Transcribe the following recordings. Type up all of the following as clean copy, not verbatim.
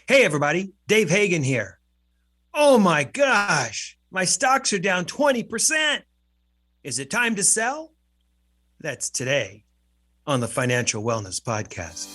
Hey, everybody, Dave Hagan here. Oh my gosh, my stocks are down 20%. Is it time to sell? That's today on the Financial Wellness Podcast.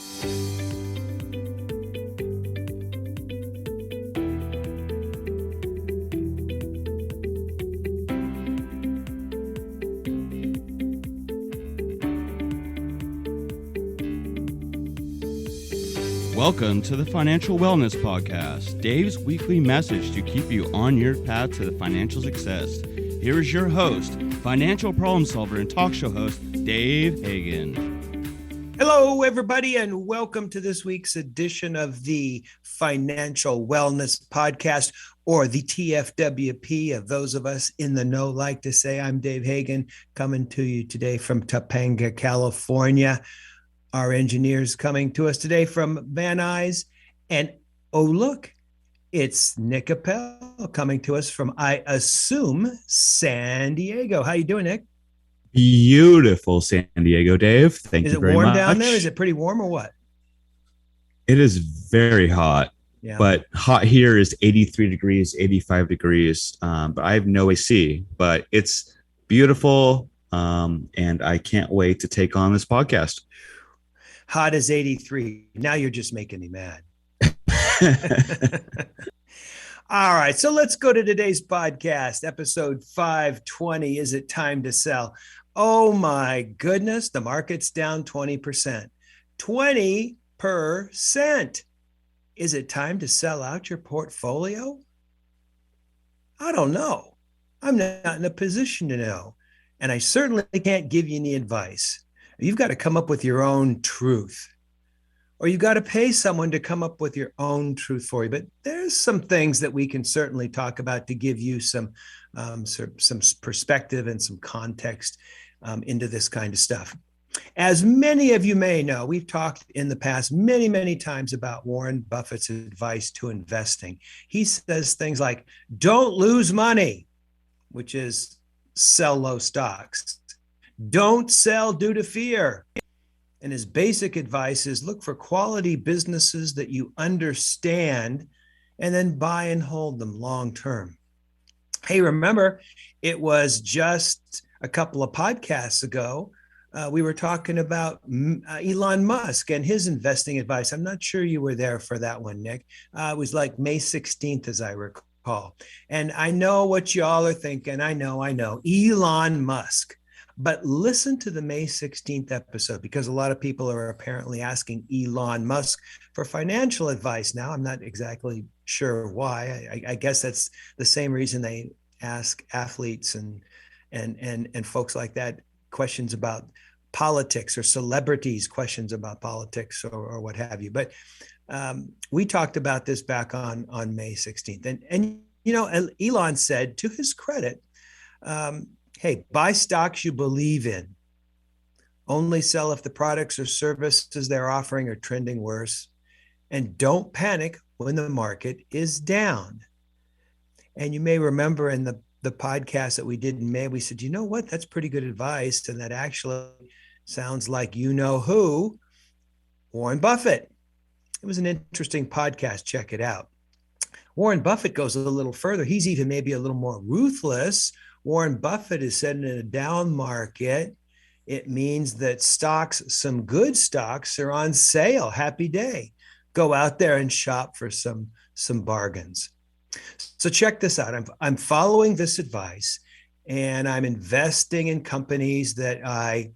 Welcome to the Financial Wellness Podcast, Dave's weekly message to keep you on your path to the financial success. Here is your host, financial problem solver and talk show host, Dave Hagan. Hello, everybody, and welcome to this week's edition of the Financial Wellness Podcast, or the TFWP, of those of us in the know like to say. I'm Dave Hagan, coming to you today from Topanga, California. Our engineers coming to us today from Van Nuys. And oh, look, it's Nick Appel coming to us from, I assume, San Diego. How you doing, Nick? Beautiful San Diego, Dave. Thank you very much. Is it warm down there? Is it pretty warm or what? It is very hot, but hot here is 83 degrees, 85 degrees. But I have no AC, but it's beautiful. And I can't wait to take on this podcast. Hot as 83. Now you're just making me mad. All right, so let's go to today's podcast, episode 520. Is it time to sell? Oh my goodness, the market's down 20%. 20%. Is it time to sell out your portfolio? I don't know. I'm not in a position to know. And I certainly can't give you any advice. You've got to come up with your own truth, or you've got to pay someone to come up with your own truth for you. But there's some things that we can certainly talk about to give you some perspective and some context into this kind of stuff. As many of you may know, we've talked in the past many, many times about Warren Buffett's advice to investing. He says things like, don't lose money, which is sell low stocks. Don't sell due to fear. And his basic advice is look for quality businesses that you understand and then buy and hold them long term. Hey, remember, it was just a couple of podcasts ago, we were talking about Elon Musk and his investing advice. I'm not sure you were there for that one, Nick. It was like May 16th, as I recall. And I know what y'all are thinking. I know, Elon Musk. But listen to the May 16th episode, because a lot of people are apparently asking Elon Musk for financial advice now. I'm not exactly sure why. I guess that's the same reason they ask athletes and folks like that questions about politics, or celebrities questions about politics, or what have you. But we talked about this back on May 16th. And you know, Elon said, to his credit, hey, buy stocks you believe in. Only sell if the products or services they're offering are trending worse. And don't panic when the market is down. And you may remember in the podcast that we did in May, we said, you know what? That's pretty good advice. And that actually sounds like you know who? Warren Buffett. It was an interesting podcast. Check it out. Warren Buffett goes a little further. He's even maybe a little more ruthless. Warren Buffett is said in a down market, it means that stocks, some good stocks, are on sale. Happy day. Go out there and shop for some bargains. So check this out. I'm following this advice, and I'm investing in companies that I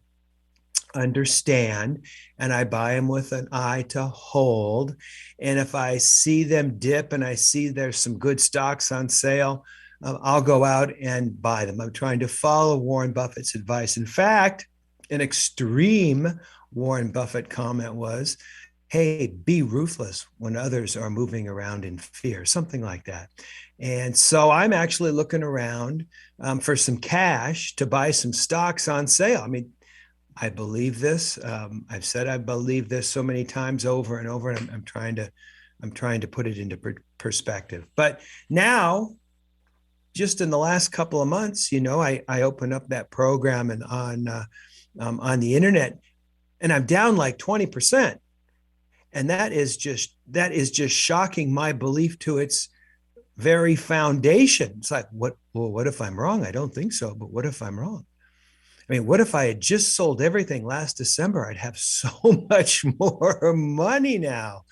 understand, and I buy them with an eye to hold. And if I see them dip and I see there's some good stocks on sale, I'll go out and buy them. I'm trying to follow Warren Buffett's advice. In fact, an extreme Warren Buffett comment was, hey, be ruthless when others are moving around in fear, something like that. And so I'm actually looking around for some cash to buy some stocks on sale. I mean, I believe this. I've said I believe this so many times over and over, and I'm trying to put it into perspective. But now, just in the last couple of months, you know, I opened up that program and on the internet, and I'm down like 20%. And that is just shocking my belief to its very foundation. It's like, what if I'm wrong? I don't think so, but what if I'm wrong? I mean, what if I had just sold everything last December? I'd have so much more money now.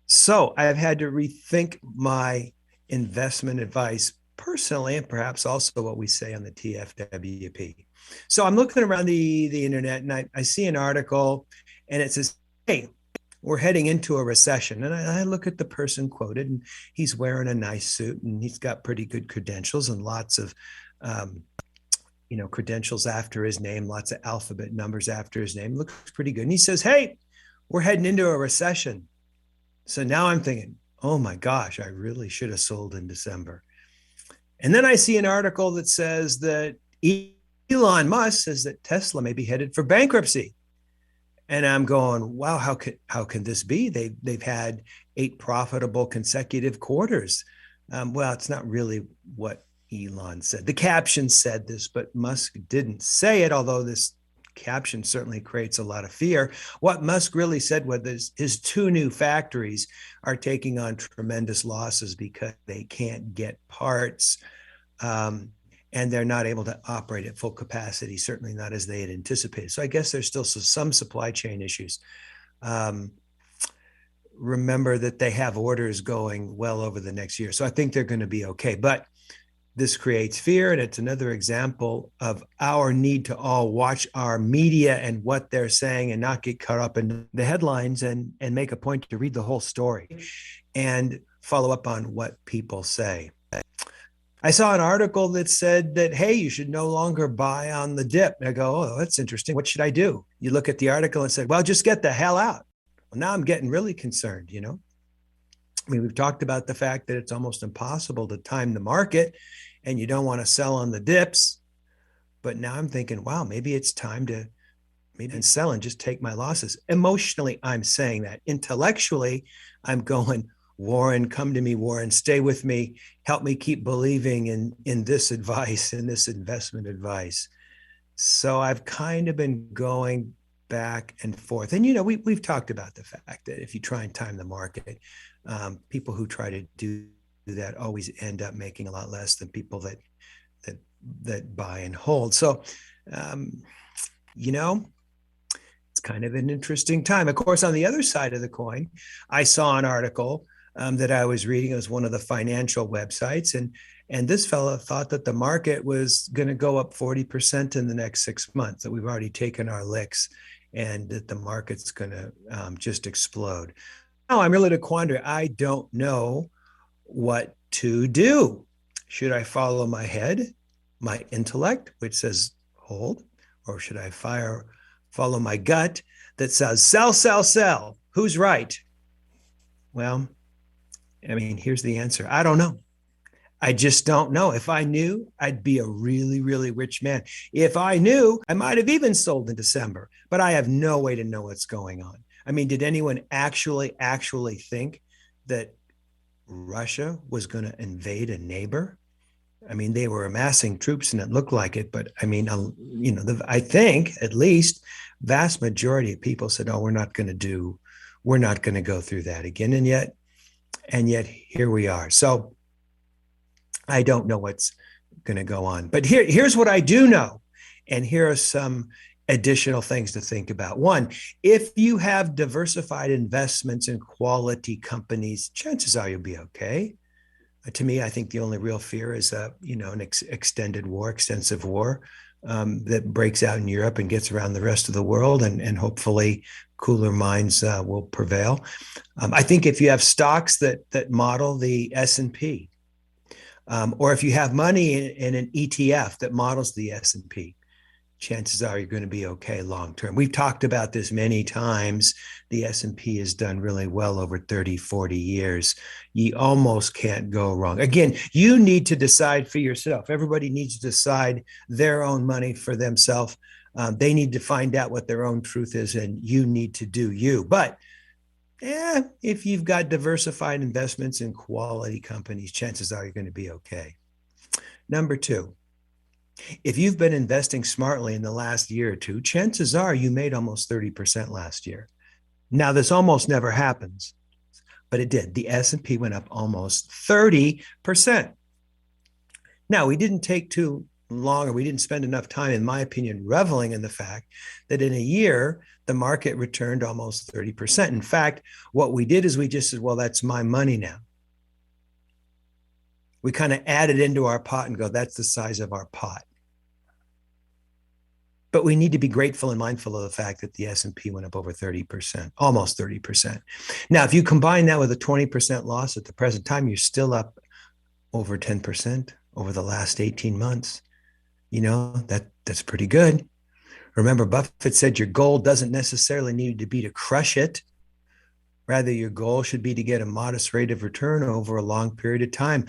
So I've had to rethink my investment advice personally, and perhaps also what we say on the TFWP. So I'm looking around the internet, and I see an article, and it says, hey, we're heading into a recession. And I look at the person quoted, and he's wearing a nice suit, and he's got pretty good credentials and lots of credentials after his name, lots of alphabet numbers after his name. Looks pretty good. And he says, hey, we're heading into a recession. So now I'm thinking, oh my gosh, I really should have sold in December. And then I see an article that says that Elon Musk says that Tesla may be headed for bankruptcy. And I'm going, wow, how can this be? They've had 8 profitable consecutive quarters. Well, it's not really what Elon said. The caption said this, but Musk didn't say it, although this caption certainly creates a lot of fear. What Musk really said was his 2 new factories are taking on tremendous losses because they can't get parts, and they're not able to operate at full capacity, certainly not as they had anticipated. So I guess there's still some supply chain issues. Remember that they have orders going well over the next year. So I think they're going to be okay. But this creates fear, and it's another example of our need to all watch our media and what they're saying and not get caught up in the headlines and make a point to read the whole story and follow up on what people say. I saw an article that said that, hey, you should no longer buy on the dip. And I go, oh, that's interesting. What should I do? You look at the article and said, well, just get the hell out. Well, now I'm getting really concerned, I mean, we've talked about the fact that it's almost impossible to time the market and you don't want to sell on the dips. But now I'm thinking, wow, maybe it's time to maybe sell and just take my losses. Emotionally, I'm saying that. Intellectually, I'm going, Warren, come to me, Warren, stay with me. Help me keep believing in this advice, in this investment advice. So I've kind of been going back and forth. And, we've talked about the fact that if you try and time the market, people who try to do that always end up making a lot less than people that buy and hold. So, it's kind of an interesting time. Of course, on the other side of the coin, I saw an article that I was reading. It was one of the financial websites, and this fellow thought that the market was going to go up 40% in the next 6 months, that we've already taken our licks and that the market's going to just explode. Now I'm really at a quandary. I don't know what to do. Should I follow my head, my intellect, which says hold, or should I follow my gut that says sell, sell, sell? Who's right? Well, I mean, here's the answer. I don't know. I just don't know. If I knew, I'd be a really, really rich man. If I knew, I might have even sold in December, but I have no way to know what's going on. I mean, did anyone actually think that Russia was going to invade a neighbor? I mean, they were amassing troops and it looked like it, but I mean, I think at least vast majority of people said, oh, we're not going to go through that again. And yet here we are. So I don't know what's going to go on, but here's what I do know. And here are some additional things to think about. One, if you have diversified investments in quality companies, chances are you'll be okay. To me, I think the only real fear is, an extensive war that breaks out in Europe and gets around the rest of the world, and hopefully cooler minds will prevail. I think if you have stocks that model the S&P, or if you have money in an ETF that models the S&P, chances are you're going to be okay long term. We've talked about this many times. The S&P has done really well over 30, 40 years. You almost can't go wrong. Again, you need to decide for yourself. Everybody needs to decide their own money for themselves. They need to find out what their own truth is, and you need to do you. But if you've got diversified investments in quality companies, chances are you're going to be okay. Number 2, if you've been investing smartly in the last year or two, chances are you made almost 30% last year. Now, this almost never happens, but it did. The S&P went up almost 30%. Now, we didn't take too long, or we didn't spend enough time, in my opinion, reveling in the fact that in a year, the market returned almost 30%. In fact, what we did is we just said, well, that's my money now. We kind of added into our pot and go, that's the size of our pot. But we need to be grateful and mindful of the fact that the S&P went up over 30%, almost 30%. Now, if you combine that with a 20% loss at the present time, you're still up over 10% over the last 18 months. You know, that's pretty good. Remember, Buffett said your goal doesn't necessarily need to be to crush it. Rather, your goal should be to get a modest rate of return over a long period of time.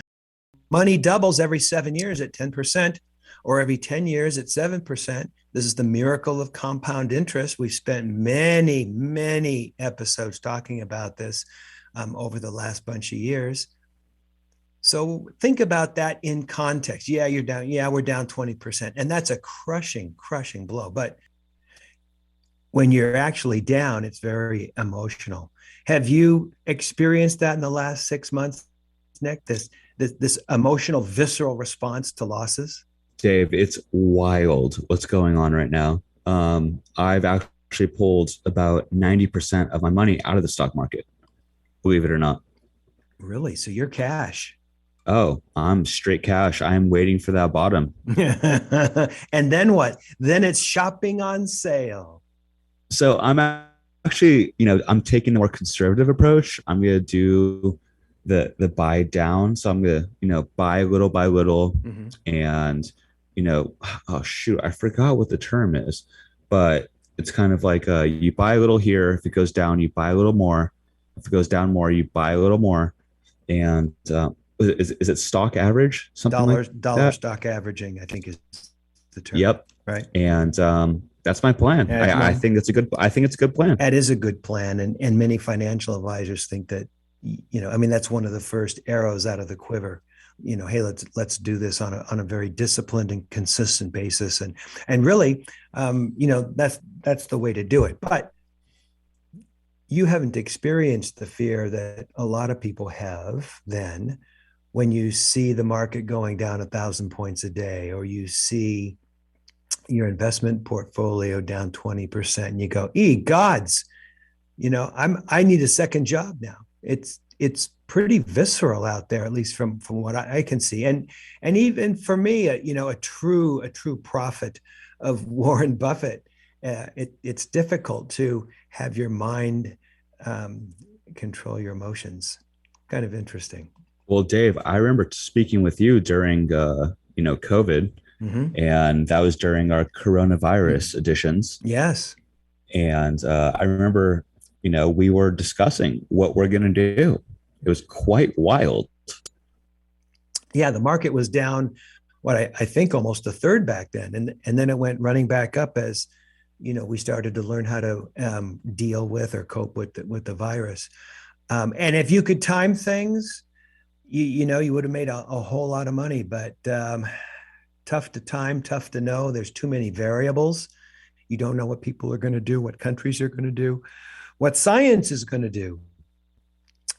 Money doubles every 7 years at 10%, or every 10 years at 7%. This is the miracle of compound interest. We've spent many, many episodes talking about this over the last bunch of years. So think about that in context. Yeah, you're down. Yeah, we're down 20%. And that's a crushing, crushing blow. But when you're actually down, it's very emotional. Have you experienced that in the last 6 months, Nick? This emotional, visceral response to losses? Dave, it's wild what's going on right now. I've actually pulled about 90% of my money out of the stock market, believe it or not. Really? So you're cash. Oh, I'm straight cash. I'm waiting for that bottom. And then what? Then it's shopping on sale. So I'm actually, I'm taking a more conservative approach. I'm going to do the buy down. So I'm going to, buy little by little. Mm-hmm. And, oh shoot, I forgot what the term is, but it's kind of like you buy a little here. If it goes down, you buy a little more. If it goes down more, you buy a little more. And is it stock average? Something dollar stock averaging, I think, is the term. Yep. Right. And that's my plan. I think that's a good. I think it's a good plan. That is a good plan, and many financial advisors think that, that's one of the first arrows out of the quiver. Hey, let's do this on a very disciplined and consistent basis, and really, that's the way to do it. But you haven't experienced the fear that a lot of people have then when you see the market going down 1,000 points a day, or you see your investment portfolio down 20%, and you go, gods, I need a second job now. It's pretty visceral out there, at least from what I can see. And even for me, a true prophet of Warren Buffett, it's difficult to have your mind control your emotions. Kind of interesting. Well, Dave, I remember speaking with you during COVID, mm-hmm. and that was during our coronavirus mm-hmm. editions. Yes. And I remember, we were discussing what we're going to do. It was quite wild. Yeah, the market was down, I think almost a third back then. And then it went running back up as, we started to learn how to deal with or cope with the virus. And if you could time things, you would have made a whole lot of money, but tough to time, tough to know. There's too many variables. You don't know what people are going to do, what countries are going to do, what science is going to do.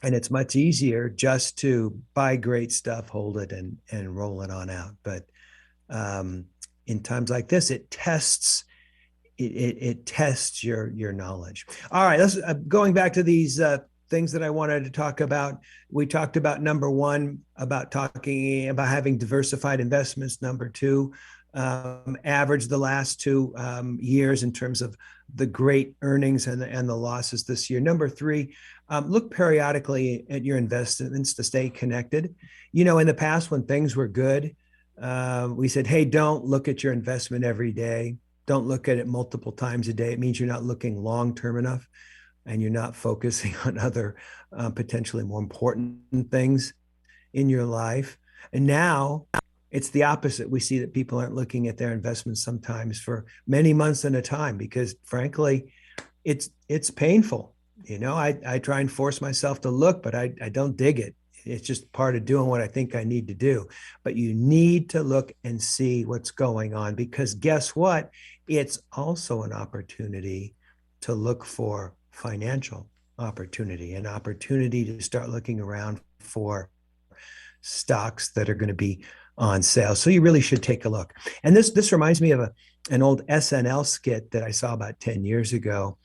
And it's much easier just to buy great stuff, hold it, and roll it on out. But in times like this, it tests your knowledge. All right, let's going back to these things that I wanted to talk about. We talked about number one, about having diversified investments. Number two, average the last 2 years in terms of the great earnings and the losses this year. Number three, look periodically at your investments to stay connected. In the past when things were good, we said, hey, don't look at your investment every day. Don't look at it multiple times a day. It means you're not looking long-term enough, and you're not focusing on other potentially more important things in your life. And now it's the opposite. We see that people aren't looking at their investments sometimes for many months at a time because, frankly, it's painful. I try and force myself to look, but I don't dig it. It's just part of doing what I think I need to do. But you need to look and see what's going on, because guess what? It's also an opportunity to look for financial opportunity, an opportunity to start looking around for stocks that are going to be on sale. So you really should take a look. And this reminds me of an old SNL skit that I saw about 10 years ago.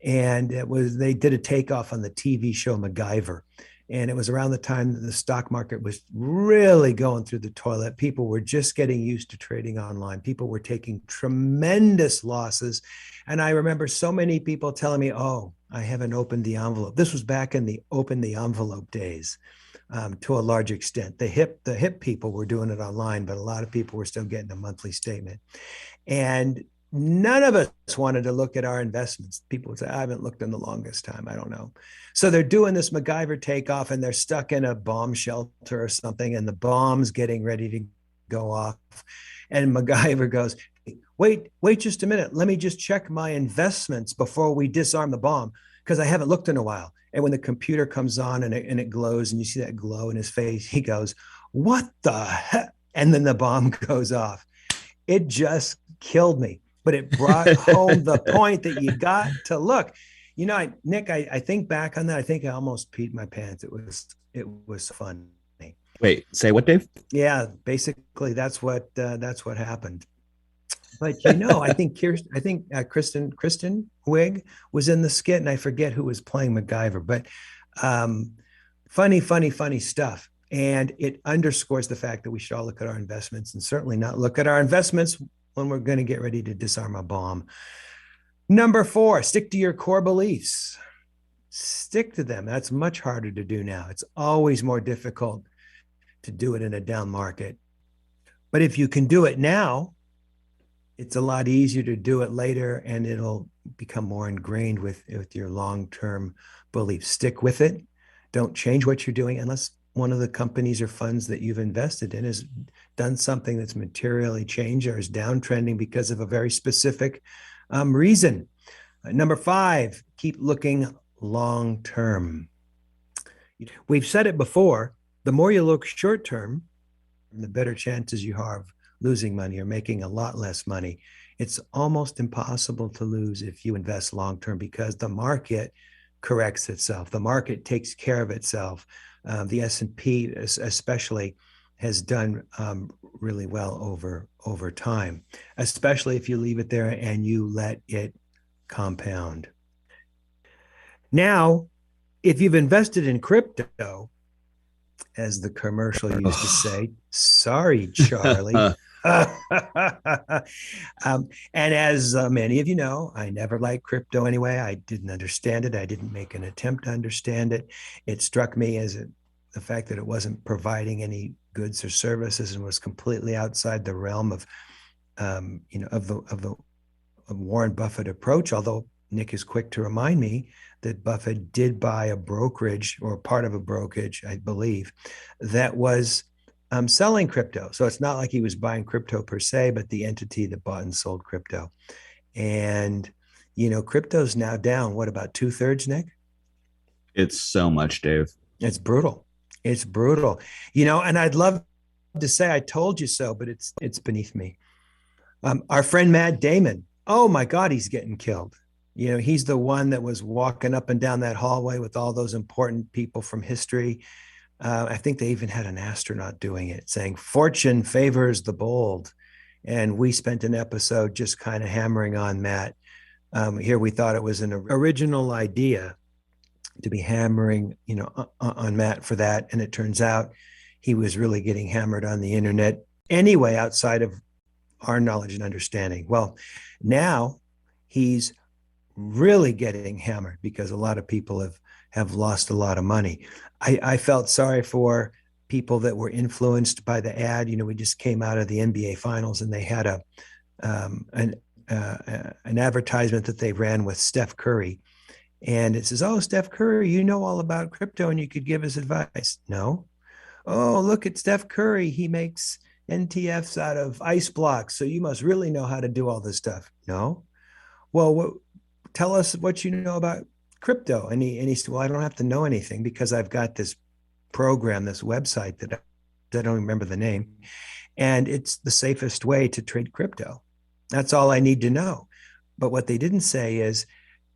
And they did a takeoff on the TV show MacGyver. And it was around the time that the stock market was really going through the toilet. People were just getting used to trading online. People were taking tremendous losses. And I remember so many people telling me, oh, I haven't opened the envelope. This was back in the open the envelope days. To a large extent, the hip people were doing it online, but a lot of people were still getting a monthly statement. And none of us wanted to look at our investments. People would say, I haven't looked in the longest time. I don't know. So they're doing this MacGyver takeoff and they're stuck in a bomb shelter or something, and the bomb's getting ready to go off. And MacGyver goes, wait just a minute. Let me just check my investments before we disarm the bomb, because I haven't looked in a while. And when the computer comes on and it glows and you see that glow in his face, he goes, what the heck? And then the bomb goes off. It just killed me. But it brought home the point that you got to look. You know, Nick, I think back on that. I think I almost peed my pants. It was funny. Wait, say what, Dave? Yeah, basically that's what happened. But you know, I think Kristen Wiig was in the skit, and I forget who was playing MacGyver. But funny stuff. And it underscores the fact that we should all look at our investments, and certainly not look at our investments when we're going to get ready to disarm a bomb. Number 4, stick to your core beliefs. Stick to them. That's much harder to do now. It's always more difficult to do it in a down market. But if you can do it now, it's a lot easier to do it later, and it'll become more ingrained with your long-term beliefs. Stick with it. Don't change what you're doing unless one of the companies or funds that you've invested in has done something that's materially changed or is downtrending because of a very specific reason. Number 5, keep looking long-term. We've said it before, the more you look short-term, the better chances you have of losing money or making a lot less money. It's almost impossible to lose if you invest long-term, because the market corrects itself. The market takes care of itself. The S&P especially has done really well over time, especially if you leave it there and you let it compound. Now, if you've invested in crypto, as the commercial used to say, sorry, Charlie. And as many of you know, I never liked crypto anyway. I didn't understand it. I didn't make an attempt to understand it. It struck me as the fact that it wasn't providing any goods or services and was completely outside the realm of Warren Buffett approach. Although Nick is quick to remind me that Buffett did buy a brokerage, or part of a brokerage, I believe, that was selling crypto. So it's not like he was buying crypto per se, but the entity that bought and sold crypto. And, you know, crypto's now down, what, about 2/3, Nick? It's so much, Dave. It's brutal. It's brutal. You know, and I'd love to say I told you so, but it's beneath me. Our friend Matt Damon, oh my God, he's getting killed. You know, he's the one that was walking up and down that hallway with all those important people from history. I think they even had an astronaut doing it, saying, fortune favors the bold. And we spent an episode just kind of hammering on Matt. Here we thought it was an original idea to be hammering, you know, on Matt for that. And it turns out he was really getting hammered on the internet anyway, outside of our knowledge and understanding. Well, now he's really getting hammered because a lot of people have lost a lot of money. I felt sorry for people that were influenced by the ad. You know, we just came out of the NBA finals and they had an advertisement that they ran with Steph Curry. And it says, oh, Steph Curry, you know all about crypto and you could give us advice. No. Oh, look at Steph Curry. He makes NTFs out of ice blocks. So you must really know how to do all this stuff. No. Well, tell us what you know about crypto. And he said, well, I don't have to know anything because I've got this program, this website that I don't remember the name. And it's the safest way to trade crypto. That's all I need to know. But what they didn't say is,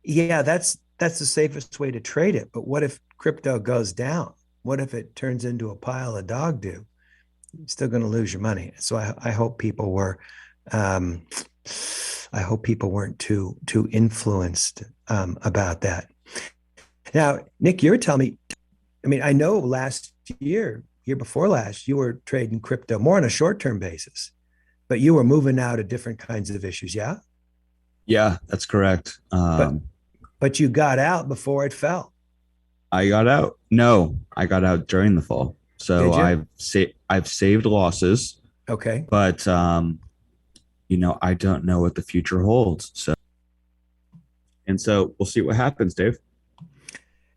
yeah, that's that's the safest way to trade it. But what if crypto goes down? What if it turns into a pile of dog do? You're still going to lose your money. So I hope people were, I hope people weren't too influenced about that. Now, Nick, you're telling me, I mean, I know last year before last, you were trading crypto more on a short-term basis, but you were moving out of different kinds of issues. Yeah. Yeah, that's correct. But you got out before it fell. I got out. No, I got out during the fall. So Did you? I've saved losses, Okay. but I don't know what the future holds. So we'll see what happens, Dave.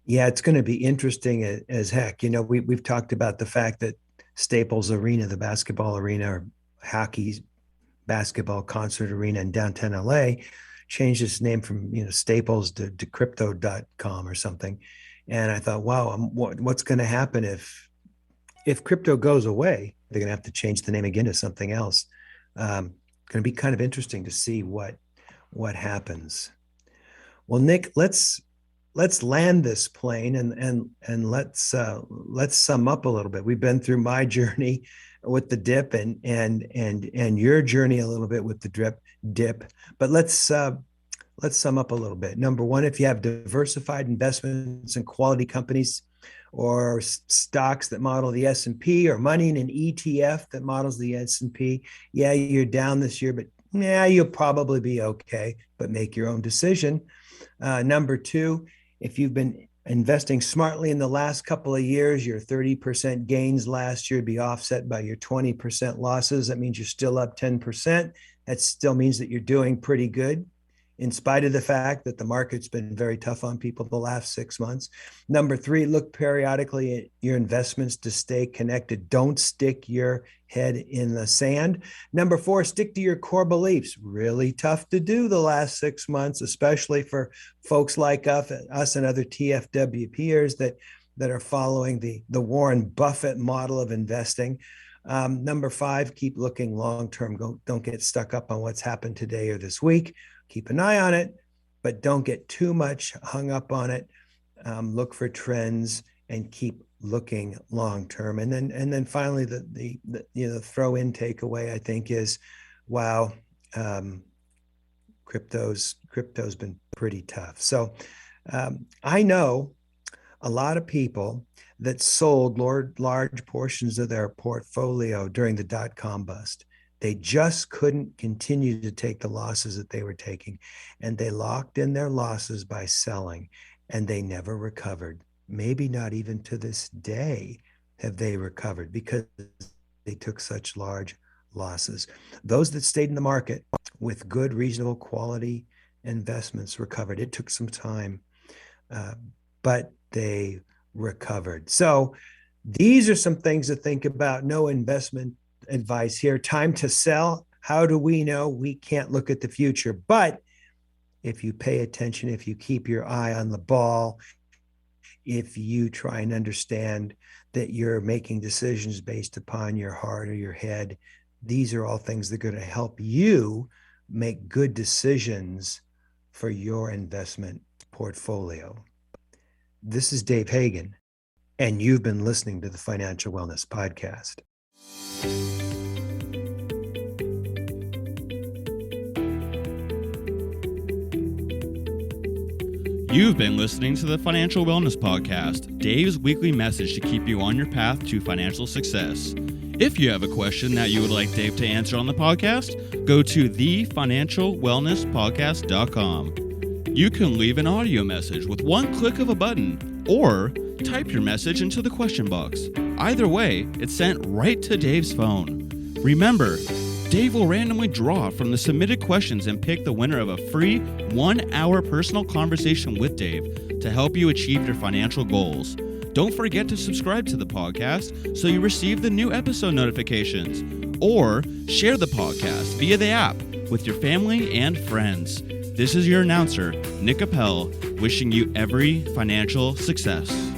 Yeah, it's going to be interesting as heck. We've talked about the fact that Staples Arena, the basketball arena, or hockey basketball concert arena in downtown LA, changed its name from Staples to crypto.com or something. And I thought, wow, what's going to happen if crypto goes away? They're going to have to change the name again to something else. Going to be kind of interesting to see what happens. Well, Nick, let's land this plane and let's sum up a little bit. We've been through my journey with the dip and your journey a little bit with the dip. But let's sum up a little bit. Number one, if you have diversified investments in quality companies or stocks that model the S&P, or money in an ETF that models the S&P, yeah, you're down this year, but yeah, you'll probably be okay, but make your own decision. Number two, if you've been investing smartly in the last couple of years, your 30% gains last year would be offset by your 20% losses. That means you're still up 10%. That still means that you're doing pretty good, in spite of the fact that the market's been very tough on people the last 6 months. Number three, look periodically at your investments to stay connected. Don't stick your head in the sand. Number four, stick to your core beliefs. Really tough to do the last 6 months, especially for folks like us and other TFW peers that are following the Warren Buffett model of investing. Number five, keep looking long-term. Don't get stuck up on what's happened today or this week. Keep an eye on it, but don't get too much hung up on it. Look for trends and keep looking long term. And then finally, the throw in takeaway, I think, is, wow, crypto's been pretty tough. So I know a lot of people that sold large portions of their portfolio during the dot-com bust. They just couldn't continue to take the losses that they were taking, and they locked in their losses by selling, and they never recovered. Maybe not even to this day have they recovered, because they took such large losses. Those that stayed in the market with good, reasonable quality investments recovered. It took some time, but they recovered. So these are some things to think about. No investment advice here. Time to sell. How do we know? We can't look at the future, but if you pay attention, if you keep your eye on the ball, if you try and understand that you're making decisions based upon your heart or your head, these are all things that are going to help you make good decisions for your investment portfolio. This is Dave Hagan, and you've been listening to the Financial Wellness Podcast. You've been listening to the Financial Wellness Podcast, Dave's weekly message to keep you on your path to financial success. If you have a question that you would like Dave to answer on the podcast, go to thefinancialwellnesspodcast.com. You can leave an audio message with one click of a button, or type your message into the question box. Either way, it's sent right to Dave's phone. Remember, Dave will randomly draw from the submitted questions and pick the winner of a free 1-hour personal conversation with Dave to help you achieve your financial goals. Don't forget to subscribe to the podcast so you receive the new episode notifications, or share the podcast via the app with your family and friends. This is your announcer, Nick Appel, wishing you every financial success.